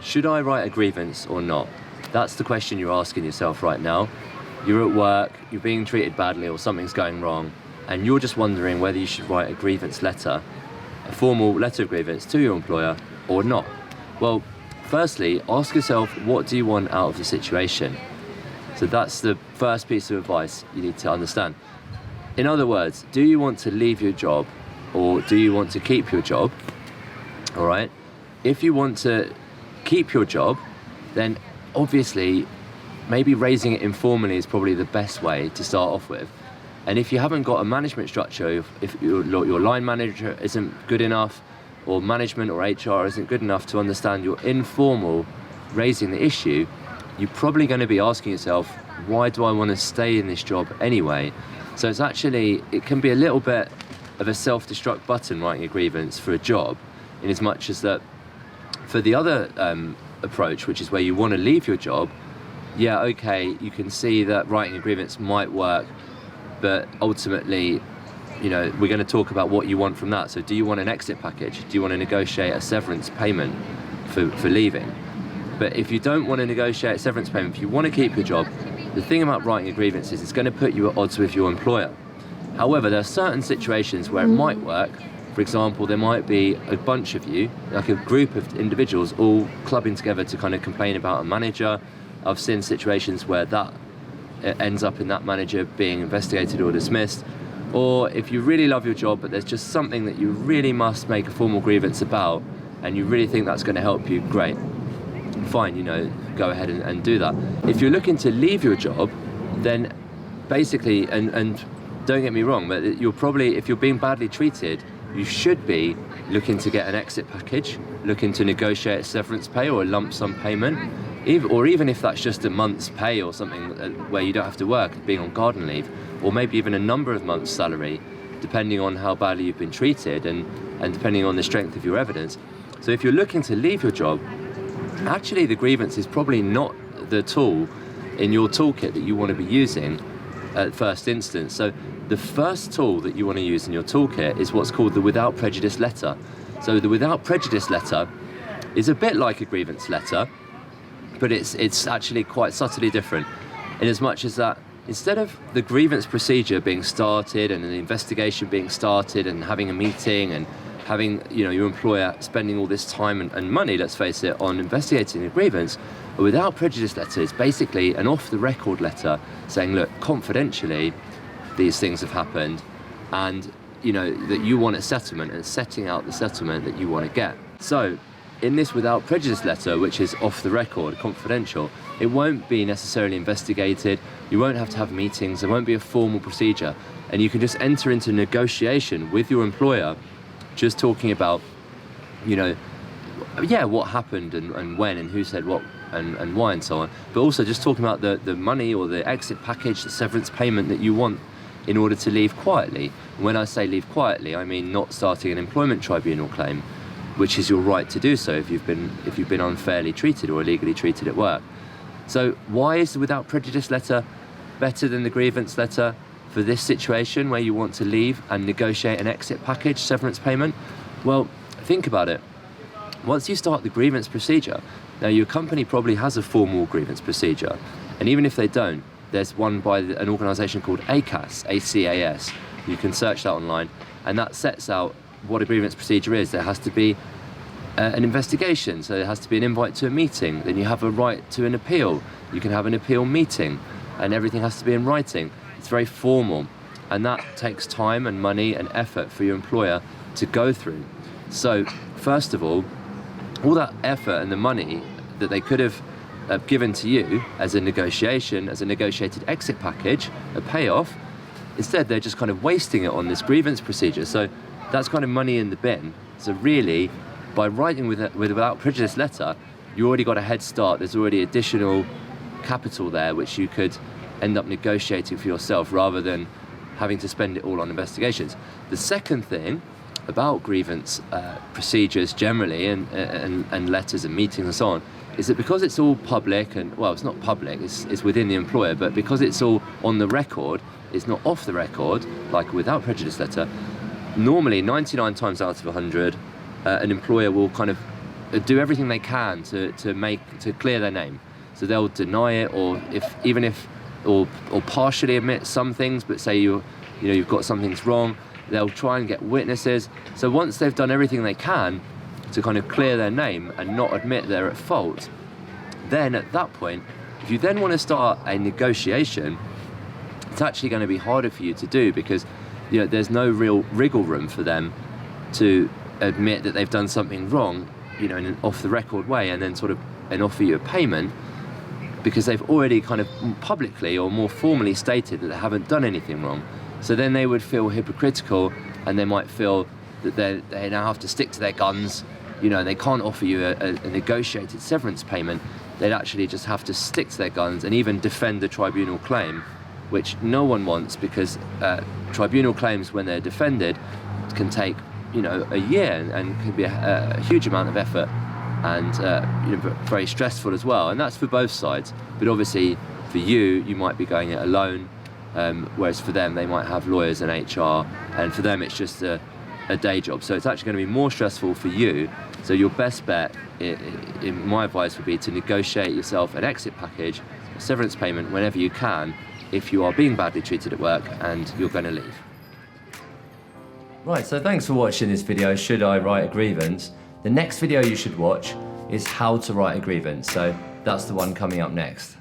should I write a grievance or not? That's the question you're asking yourself right now. You're at work, you're being treated badly or something's going wrong, and you're just wondering whether you should write a grievance letter, a formal letter of grievance to your employer or not. Well, firstly, ask yourself, what do you want out of the situation? So that's the first piece of advice you need to understand. In other words, do you want to leave your job or do you want to keep your job? All right. If you want to keep your job, then obviously maybe raising it informally is probably the best way to start off with. And if you haven't got a management structure, if your line manager isn't good enough, or management or HR isn't good enough to understand your informal raising the issue, you're probably going to be asking yourself, why do I want to stay in this job anyway? So it can be a little bit of a self-destruct button writing a grievance for a job, in as much as that for the other approach, which is where you want to leave your job, yeah, okay, you can see that writing a grievance might work, but ultimately, we're going to talk about what you want from that. So do you want an exit package? Do you want to negotiate a severance payment for leaving? But if you don't want to negotiate a severance payment, if you want to keep your job, the thing about writing a grievance is it's going to put you at odds with your employer. However, there are certain situations where it might work. For example, there might be a bunch of you, like a group of individuals, all clubbing together to kind of complain about a manager. I've seen situations where that ends up in that manager being investigated or dismissed. Or if you really love your job, but there's just something that you really must make a formal grievance about, and you really think that's going to help you, great. Fine, go ahead and do that. If you're looking to leave your job, then basically, and don't get me wrong, but if you're being badly treated, you should be looking to get an exit package, looking to negotiate a severance pay or a lump sum payment, or even if that's just a month's pay or something where you don't have to work, being on garden leave, or maybe even a number of months' salary, depending on how badly you've been treated and depending on the strength of your evidence. So if you're looking to leave your job, actually the grievance is probably not the tool in your toolkit that you want to be using at first instance. So the first tool that you want to use in your toolkit is what's called the without prejudice letter. So the without prejudice letter is a bit like a grievance letter, but it's actually quite subtly different, in as much as that instead of the grievance procedure being started and an investigation being started and having a meeting and having your employer spending all this time and money, let's face it, on investigating a grievance, a without prejudice letter is basically an off-the-record letter saying, look, confidentially, these things have happened, and that you want a settlement, and setting out the settlement that you want to get. So in this without prejudice letter, which is off the record, confidential, it won't be necessarily investigated, you won't have to have meetings, there won't be a formal procedure, and you can just enter into negotiation with your employer, just talking about, what happened and when and who said what and why and so on, but also just talking about the money or the exit package, the severance payment that you want in order to leave quietly. And when I say leave quietly, I mean not starting an employment tribunal claim, which is your right to do so if you've been unfairly treated or illegally treated at work. So why is the without prejudice letter better than the grievance letter for this situation where you want to leave and negotiate an exit package, severance payment? Well, think about it. Once you start the grievance procedure, now your company probably has a formal grievance procedure, and even if they don't, there's one by an organisation called ACAS, ACAS. You can search that online, and that sets out what a grievance procedure is. There has to be an investigation, so there has to be an invite to a meeting, then you have a right to an appeal. You can have an appeal meeting, and everything has to be in writing. It's very formal, and that takes time and money and effort for your employer to go through. So first of all that effort and the money that they could have given to you as a negotiation, as a negotiated exit package, a payoff, instead they're just kind of wasting it on this grievance procedure. So that's kind of money in the bin. So really, by writing with a without prejudice letter, you already got a head start. There's already additional capital there which you could end up negotiating for yourself rather than having to spend it all on investigations. The second thing about grievance procedures generally and letters and meetings and so on is that because it's all public, and well, it's not public, it's within the employer, but because it's all on the record, it's not off the record like without prejudice letter, normally 99 times out of 100 an employer will kind of do everything they can to clear their name. So they'll deny it, or partially admit some things, but say you've got something's wrong. They'll try and get witnesses. So once they've done everything they can to kind of clear their name and not admit they're at fault, then at that point, if you then want to start a negotiation, it's actually going to be harder for you to do, because there's no real wriggle room for them to admit that they've done something wrong, in an off-the-record way, and then and offer you a payment, because they've already kind of publicly or more formally stated that they haven't done anything wrong. So then they would feel hypocritical, and they might feel that they now have to stick to their guns, and they can't offer you a negotiated severance payment. They'd actually just have to stick to their guns and even defend the tribunal claim, which no one wants, because tribunal claims, when they're defended, can take a year and could be a huge amount of effort, and very stressful as well. And that's for both sides. But obviously for you might be going it alone, whereas for them, they might have lawyers and HR, and for them it's just a day job. So it's actually going to be more stressful for you. So your best bet, in my advice, would be to negotiate yourself an exit package, a severance payment whenever you can, if you are being badly treated at work and you're going to leave. Right, so thanks for watching this video, Should I Write a Grievance? The next video you should watch is How to Write a Grievance, so that's the one coming up next.